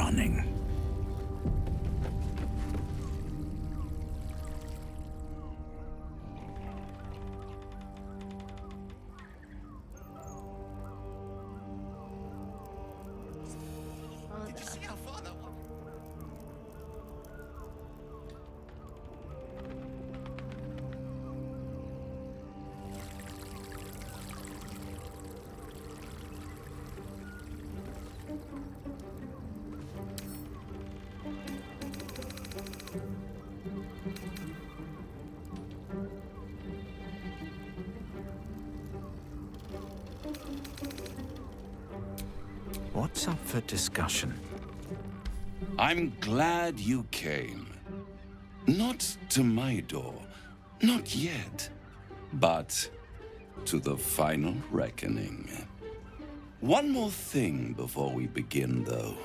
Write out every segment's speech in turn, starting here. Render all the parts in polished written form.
stunning. Did you see how far that was? What's up for discussion? I'm glad you came. Not to my door, not yet, but to the final reckoning. One more thing before we begin, though.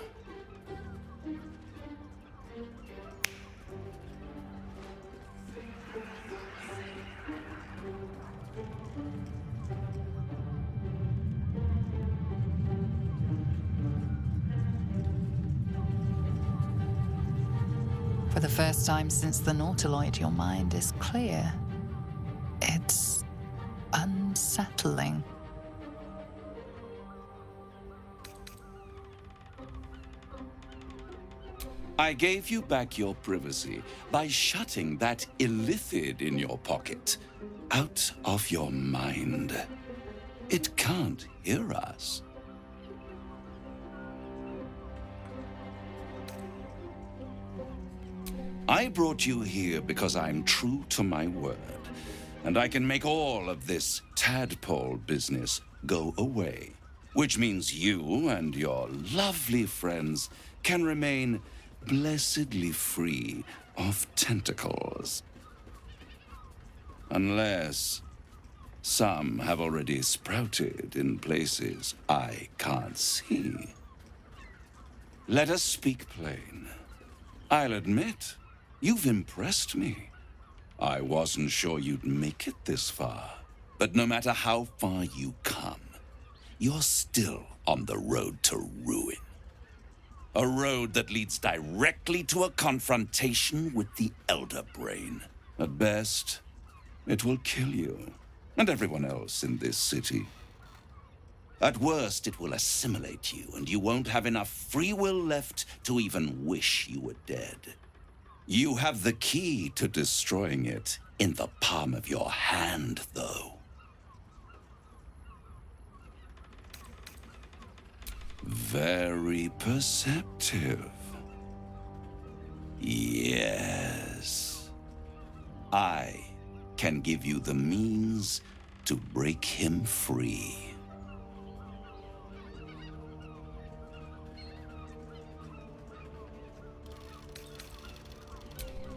For the first time since the Nautiloid, your mind is clear. It's unsettling. I gave you back your privacy by shutting that illithid in your pocket out of your mind. It can't hear us. I brought you here because I'm true to my word, and I can make all of this tadpole business go away, which means you and your lovely friends can remain blessedly free of tentacles. Unless some have already sprouted in places I can't see. Let us speak plain. I'll admit, you've impressed me. I wasn't sure you'd make it this far. But no matter how far you come, you're still on the road to ruin. A road that leads directly to a confrontation with the Elder Brain. At best, it will kill you and everyone else in this city. At worst, it will assimilate you, and you won't have enough free will left to even wish you were dead. You have the key to destroying it in the palm of your hand, though. Very perceptive. Yes. I can give you the means to break him free.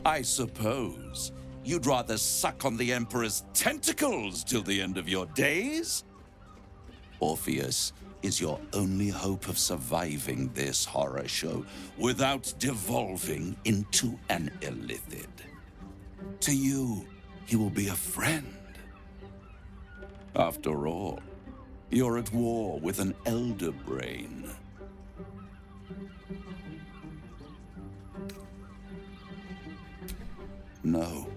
I suppose you'd rather suck on the Emperor's tentacles till the end of your days? Orpheus is your only hope of surviving this horror show without devolving into an illithid. To you, he will be a friend. After all, you're at war with an Elder Brain. No,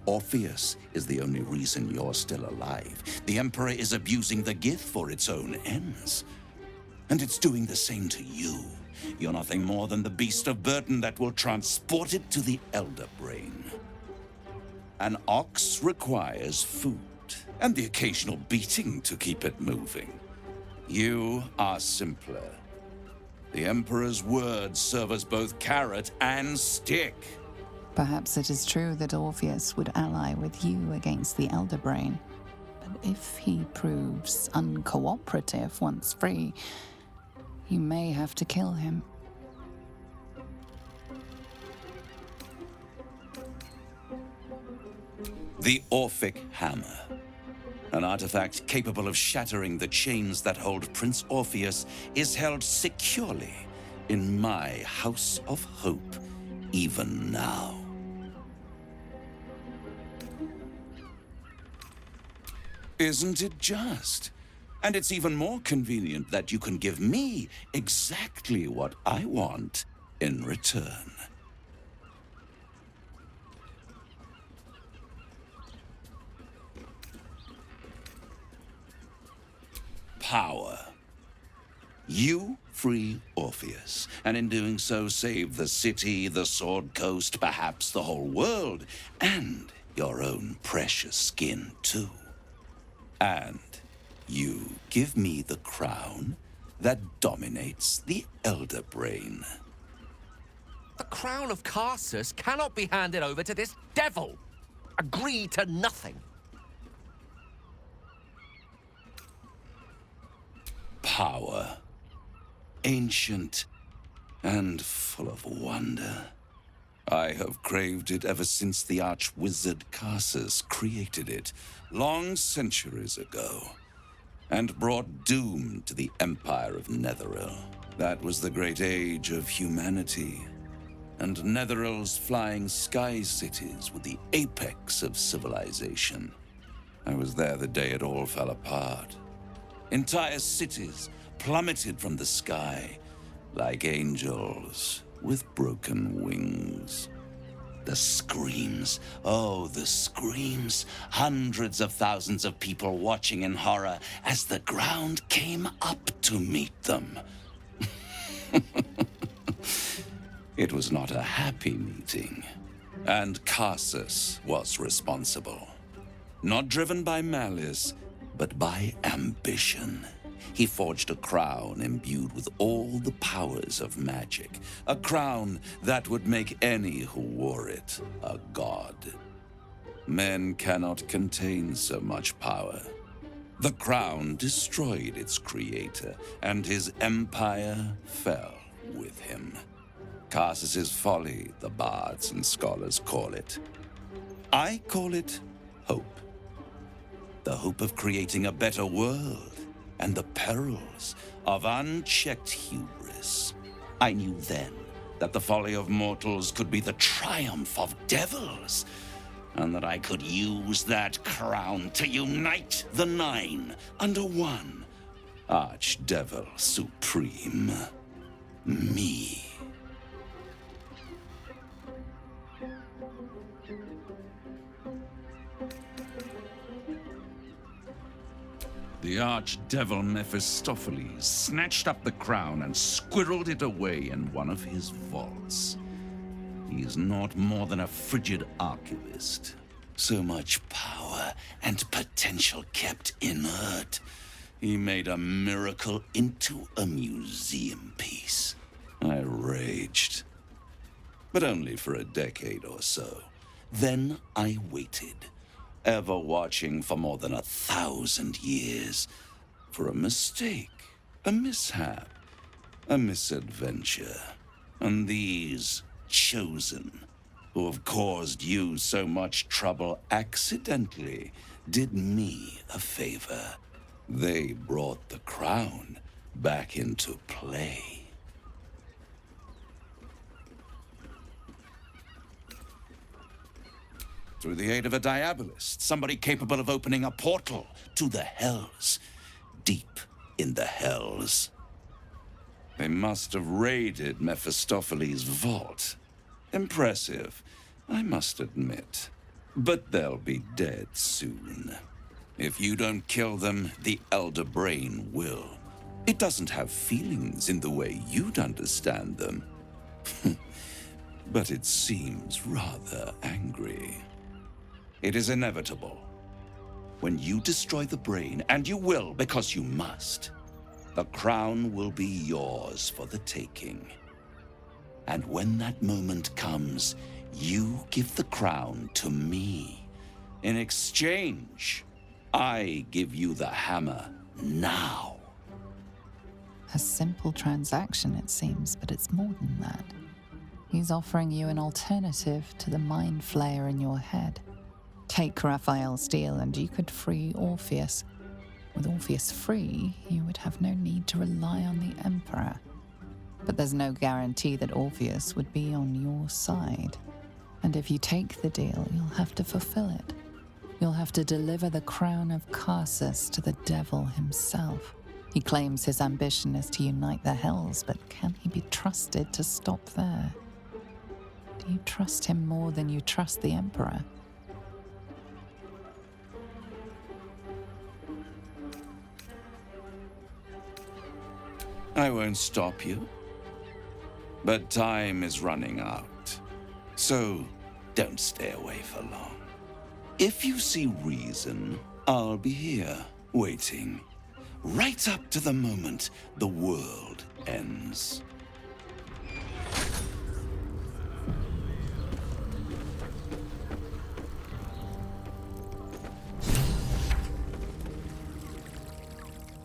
Orpheus is the only reason you're still alive. The Emperor is abusing the gift for its own ends. And it's doing the same to you. You're nothing more than the beast of burden that will transport it to the Elder Brain. An ox requires food, and the occasional beating to keep it moving. You are simpler. The Emperor's words serve as both carrot and stick. Perhaps it is true that Orpheus would ally with you against the Elder Brain. But if he proves uncooperative once free, you may have to kill him. The Orphic Hammer. An artifact capable of shattering the chains that hold Prince Orpheus is held securely in my House of Hope, even now. Isn't it just? And it's even more convenient that you can give me exactly what I want in return. Power. You free Orpheus, and in doing so save the city, the Sword Coast, perhaps the whole world, and your own precious skin too. And you give me the crown that dominates the Elder Brain. The crown of Karsus cannot be handed over to this devil. Agree to nothing. Power. Ancient and full of wonder. I have craved it ever since the arch-wizard Karsus created it, long centuries ago, and brought doom to the Empire of Netheril. That was the great age of humanity, and Netheril's flying sky cities were the apex of civilization. I was there the day it all fell apart. Entire cities plummeted from the sky like angels with broken wings. The screams, oh, the screams. Hundreds of thousands of people watching in horror as the ground came up to meet them. It was not a happy meeting, and Karsus was responsible. Not driven by malice, but by ambition. He forged a crown imbued with all the powers of magic. A crown that would make any who wore it a god. Men cannot contain so much power. The crown destroyed its creator, and his empire fell with him. Karsus's folly, the bards and scholars call it. I call it hope. The hope of creating a better world, and the perils of unchecked hubris. I knew then that the folly of mortals could be the triumph of devils, and that I could use that crown to unite the Nine under one Archdevil Supreme. Me. The archdevil Mephistopheles snatched up the crown and squirreled it away in one of his vaults. He is not more than a frigid archivist. So much power and potential kept inert. He made a miracle into a museum piece. I raged. But only for a decade or so. Then I waited. Ever watching for more than 1,000 years for a mistake, a mishap, a misadventure. And these chosen, who have caused you so much trouble accidentally, did me a favor. They brought the crown back into play. Through the aid of a diabolist, somebody capable of opening a portal to the Hells, deep in the Hells. They must have raided Mephistopheles' vault. Impressive, I must admit. But they'll be dead soon. If you don't kill them, the Elder Brain will. It doesn't have feelings in the way you'd understand them. But it seems rather angry. It is inevitable. When you destroy the brain, and you will because you must, the crown will be yours for the taking. And when that moment comes, you give the crown to me. In exchange, I give you the hammer now. A simple transaction, it seems, but it's more than that. He's offering you an alternative to the mind flayer in your head. Take Raphael's deal and you could free Orpheus. With Orpheus free, you would have no need to rely on the Emperor. But there's no guarantee that Orpheus would be on your side. And if you take the deal, you'll have to fulfill it. You'll have to deliver the crown of Karsus to the devil himself. He claims his ambition is to unite the Hells, but can he be trusted to stop there? Do you trust him more than you trust the Emperor? I won't stop you. But time is running out. So don't stay away for long. If you see reason, I'll be here, waiting. Right up to the moment the world ends.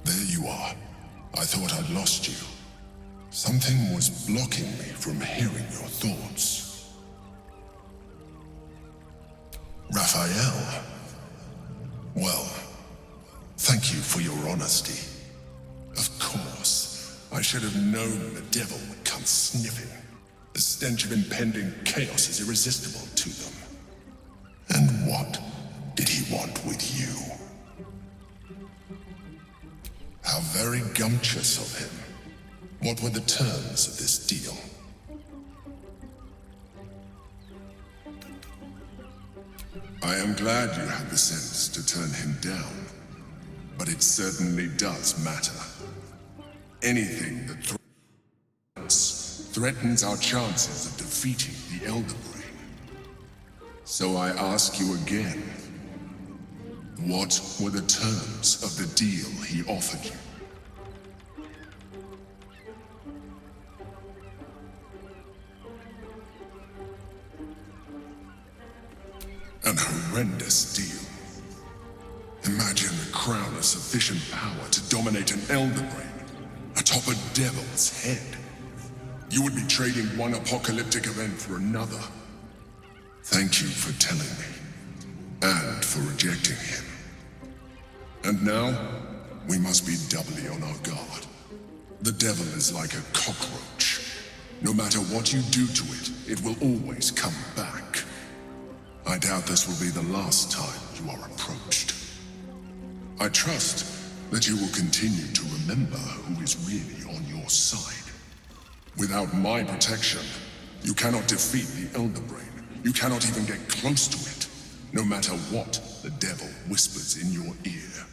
There you are. I thought I'd lost you. Something was blocking me from hearing your thoughts. Raphael. Well, thank you for your honesty. Of course, I should have known the devil would come sniffing. The stench of impending chaos is irresistible to them. And what did he want with you? How very gumptious of him. What were the terms of this deal? I am glad you had the sense to turn him down, but it certainly does matter. Anything that threatens our chances of defeating the Elder Brain. So I ask you again, what were the terms of the deal he offered you? An horrendous deal. Imagine a crown of sufficient power to dominate an Elder Brain atop a devil's head. You would be trading one apocalyptic event for another. Thank you for telling me, and for rejecting him. And now, we must be doubly on our guard. The devil is like a cockroach. No matter what you do to it, it will always come back. I doubt this will be the last time you are approached. I trust that you will continue to remember who is really on your side. Without my protection, you cannot defeat the Elder Brain. You cannot even get close to it, no matter what the devil whispers in your ear.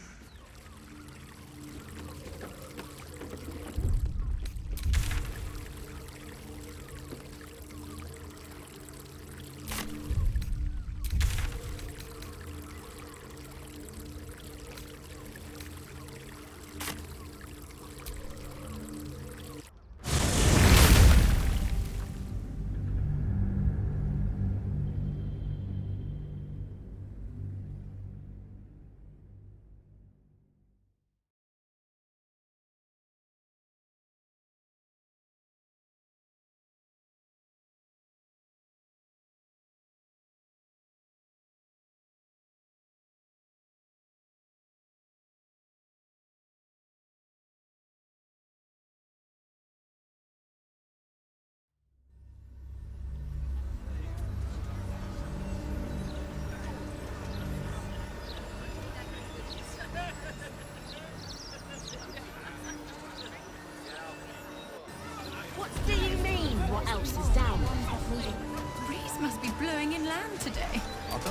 What do you mean? What else is down there? The breeze must be blowing inland today,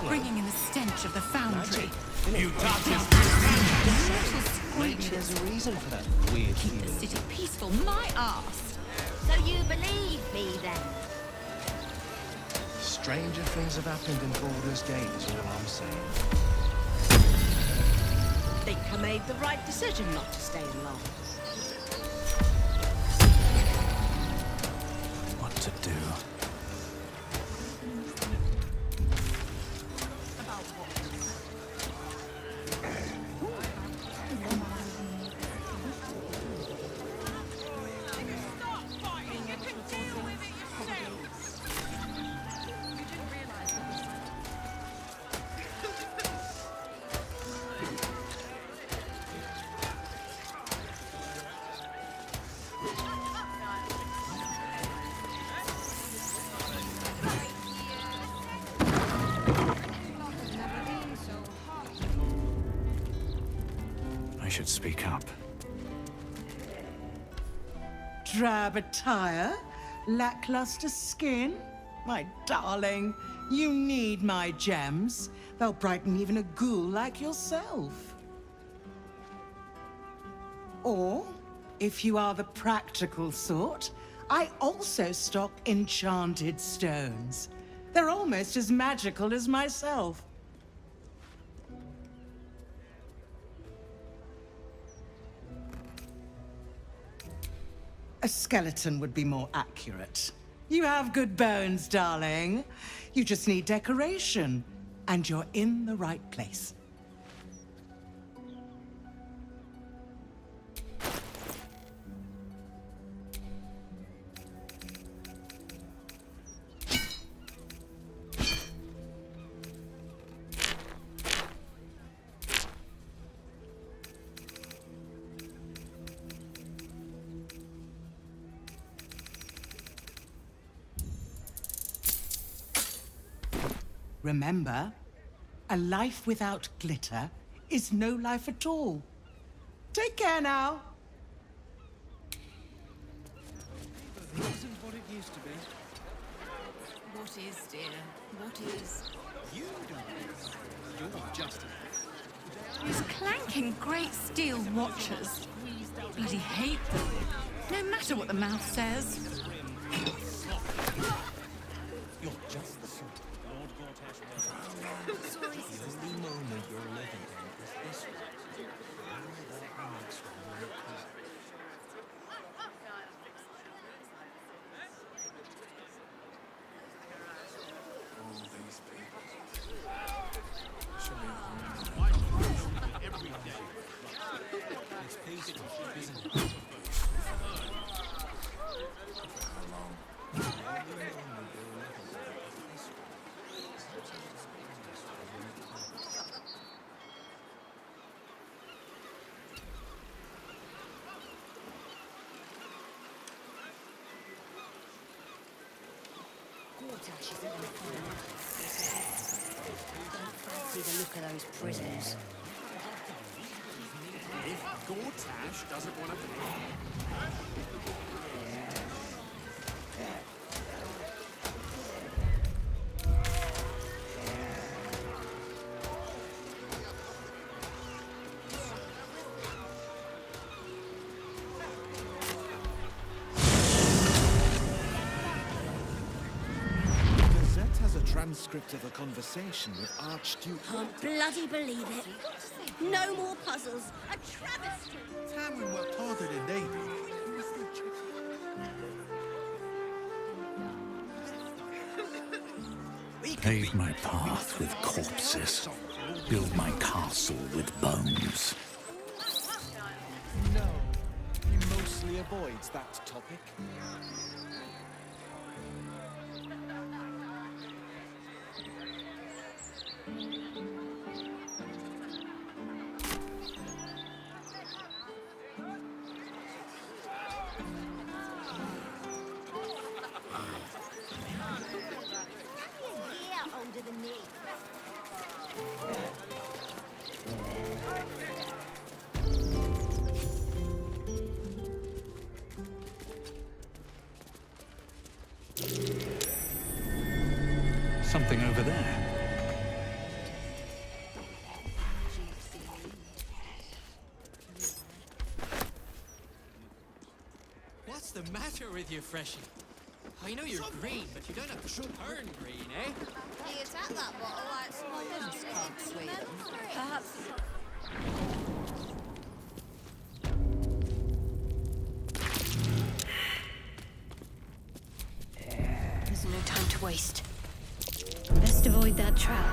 bringing in the stench of the foundry. You touches! Maybe there's a reason for that weird Keep the city peaceful, my arse! So you believe me then? Stranger things have happened in Baldur's Gate is all I'm saying. Think I made the right decision not to stay in long. What to do? I should speak up. Drab attire, lackluster skin. My darling, you need my gems. They'll brighten even a ghoul like yourself. Or, if you are the practical sort, I also stock enchanted stones. They're almost as magical as myself. A skeleton would be more accurate. You have good bones, darling. You just need decoration, and you're in the right place. Remember, a life without glitter is no life at all. Take care now. It isn't what it used to be. What is, dear? What is? You guys, you're just These clanking great steel watches. Bloody hate them. No matter what the mouth says. You're just the sort. Lord Gortash was. The only moment you're living in is this one. All these people. Every day. It's peaceful, isn't it? How long? The only moment you're living in is this one. Gortash isn't going to find out. Don't fancy the look of those prisoners. If Gortash doesn't want to... Gazette has a transcript of a conversation with Archduke. Can't bloody believe it. No more puzzles. A travesty. Tamlin worked harder than they did. Pave my path with corpses. Build my castle with bones. No, he mostly avoids that topic. Yeah, older than me. Something over there. What's the matter with you, Freshie? I know you're green, but you don't have to turn green, eh? You attack that bottle like small business can't sweet them. Perhaps. There's no time to waste. Best avoid that trap.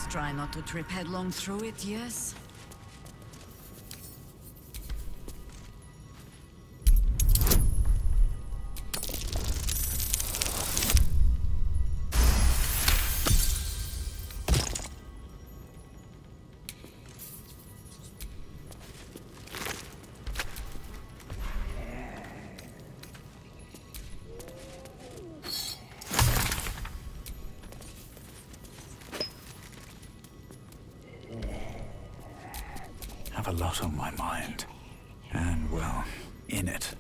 Just try not to trip headlong through it, yes? Have a lot on my mind. And, well, in it.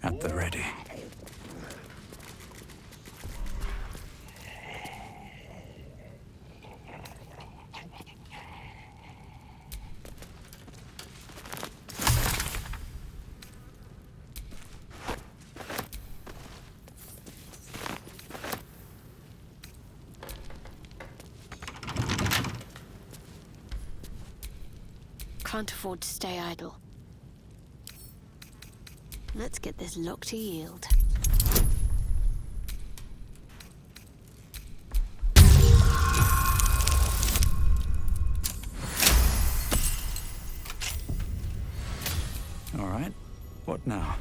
At the ready. Can't afford to stay idle. Let's get this lock to yield. All right. What now?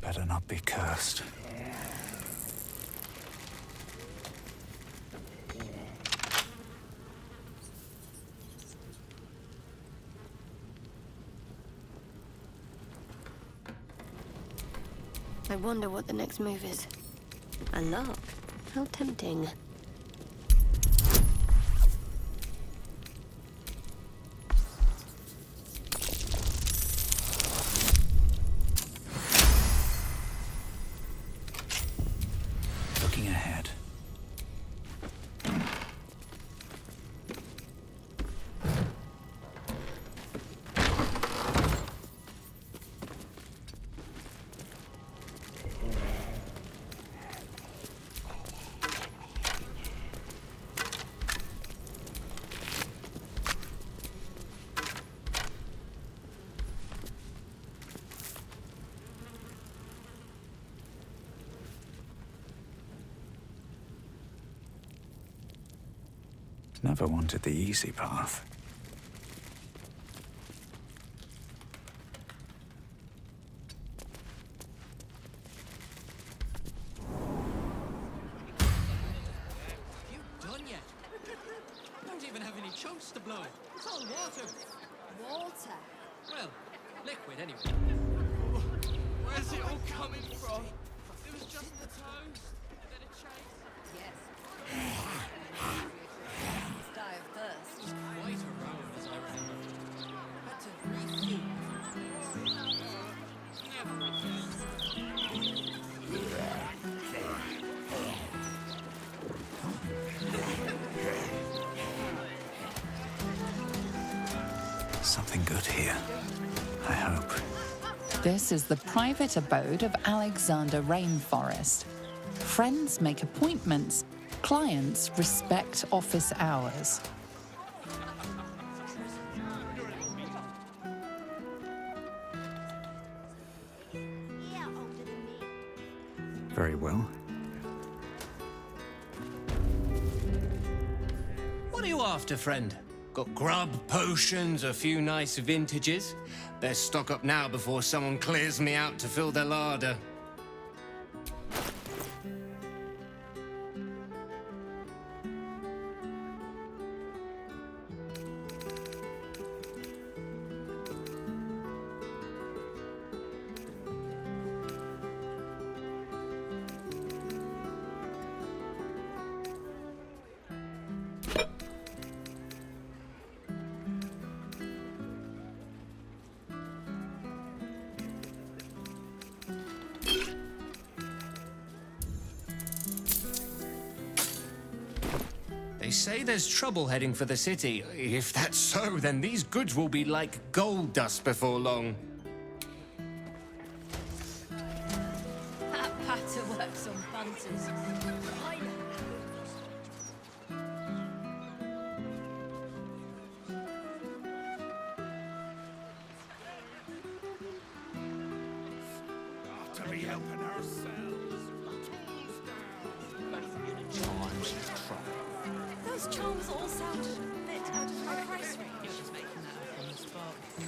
Better not be cursed. I wonder what the next move is. A lock? How tempting. Looking ahead. Never wanted the easy path. You done yet? I don't even have any chunks to blow. It's all water. Water. Well, liquid anyway. Where's it all coming from? It was just the toast. Then a chase. Yes. Die of thirst. Quite a row, as I remember. Had to refuel. Never again. Something good here. I hope. This is the private abode of Alexander Rainforest. Friends make appointments. Clients respect office hours. Very well. What are you after, friend? Got grub, potions, a few nice vintages? Best stock up now before someone clears me out to fill their larder. They say there's trouble heading for the city. If that's so, then these goods will be like gold dust before long. That patter works on bunters. I know. To be helping ourselves. Those charms all sound a bit out of my price range. You're just making that up on the spot. Is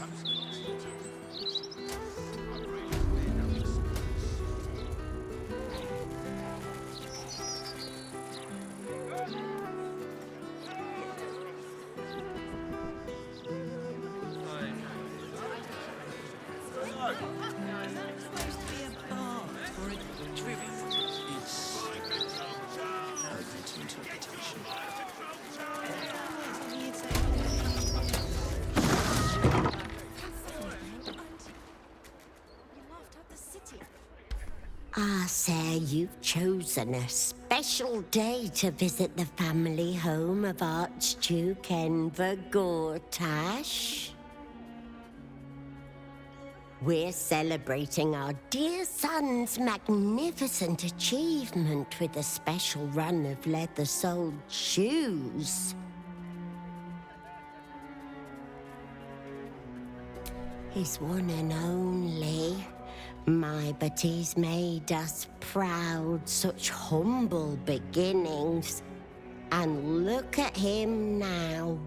that supposed to be a bar or a trivia? It's open to interpretation. Ah, sir, you've chosen a special day to visit the family home of Archduke Enver Gortash. We're celebrating our dear son's magnificent achievement with a special run of leather-soled shoes. He's one and only. My, but he's made us proud, such humble beginnings. And look at him now.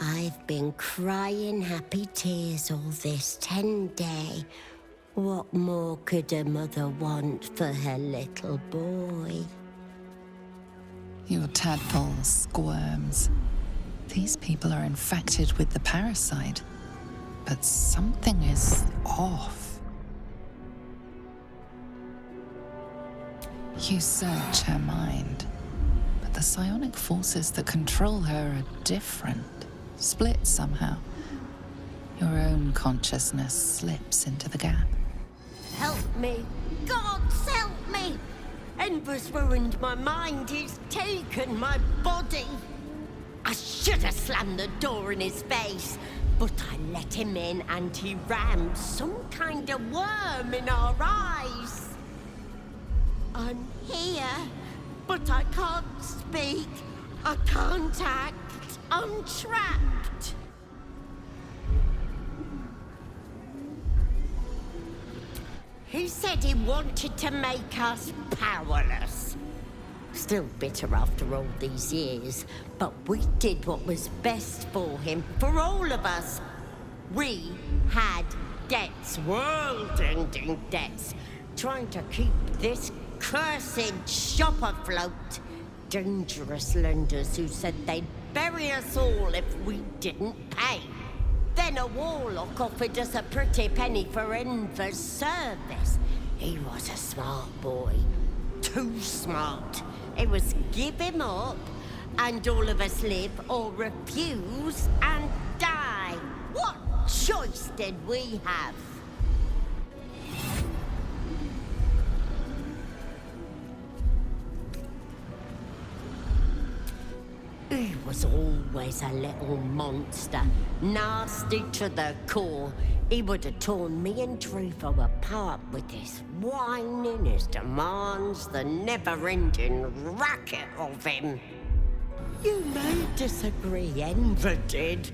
I've been crying happy tears all this 10 day. What more could a mother want for her little boy? Your tadpole squirms. These people are infected with the parasite, but something is off. You search her mind, but the psionic forces that control her are different, split somehow. Your own consciousness slips into the gap. Help me! Gods, help me! Enver's ruined my mind, he's taken my body. I should have slammed the door in his face, but I let him in and he rammed some kind of worm in our eyes. I'm here, but I can't speak. I can't act. I'm trapped. He said he wanted to make us powerless. Still bitter after all these years, but we did what was best for him, for all of us. We had debts, world-ending debts, trying to keep this cursed shop afloat. Dangerous lenders who said they'd bury us all if we didn't pay. Then a warlock offered us a pretty penny for Enver's service. He was a smart boy. Too smart. It was give him up, and all of us live or refuse and die. What choice did we have? He was always a little monster, nasty to the core. He would have torn me and Druvo apart with his whining, his demands, the never-ending racket of him. You may disagree, Enver did,